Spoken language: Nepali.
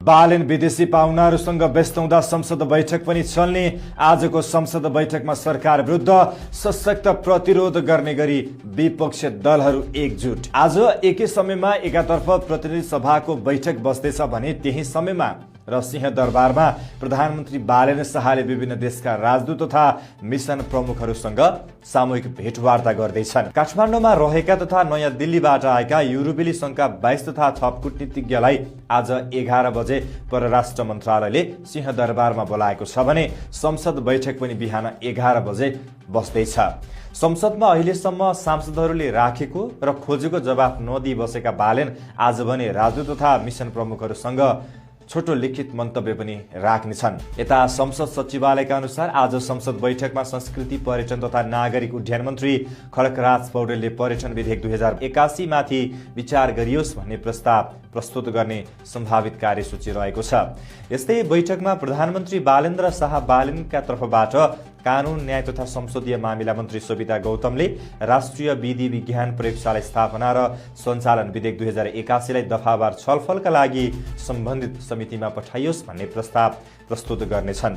बालेन विदेशी पाहुनाहरूसँग व्यस्त हुँदा संसद बैठक पनि चल्ने। आजको संसद बैठकमा सरकार विरुद्ध सशक्त प्रतिरोध गर्ने गरी विपक्षी दलहरू एकजुट। आज एकै समयमा एकातर्फ प्रतिनिधि सभाको बैठक बस्दैछ भने त्यही समयमा र सिंहदरबारमा प्रधानमन्त्री बालेन शाहले विभिन्न देशका राजदूत तथा मिसन प्रमुखहरूसँग सामूहिक भेटवार्ता गर्दैछन्। काठमाडौँमा रहेका तथा नयाँ दिल्लीबाट आएका युरोपेली संघका 22 तथा थप कूटनीतिज्ञलाई आज 11 बजे परराष्ट्र मन्त्रालयले सिंहदरबारमा बोलाएको छ भने संसद बैठक पनि बिहान 11 बजे बस्दैछ। संसदमा अहिलेसम्म सांसदहरूले राखेको र खोजेको जवाफ नदिई बसेका बालेन आज भने राजदूत तथा मिसन प्रमुखहरूसँग छोटो लिखित मन्तव्य पनि राख्नेछन्। यता संसद सचिवालयका अनुसार आज संसद बैठकमा संस्कृति पर्यटन तथा नागरिक उड्डयन मन्त्री खड्गराज पौडेलले पर्यटन विधेयक 2081 माथि विचार गरियोस् भन्ने प्रस्ताव प्रस्तुत गर्ने सम्भावित कार्यसूची रहेको छ। यस्तै बैठकमा प्रधानमन्त्री बालेन्द्र शाह बालेनका तर्फबाट कानून न्याय तथा संसदीय मामिला मन्त्री सोभिता गौतमले राष्ट्रिय विधि विज्ञान प्रयोगशाला स्थापना र सञ्चालन विधेयक 2081 लाई दफावार छलफलका लागि सम्बन्धित समितिमा पठाइयोस् भन्ने प्रस्ताव प्रस्तुत गर्नेछन्।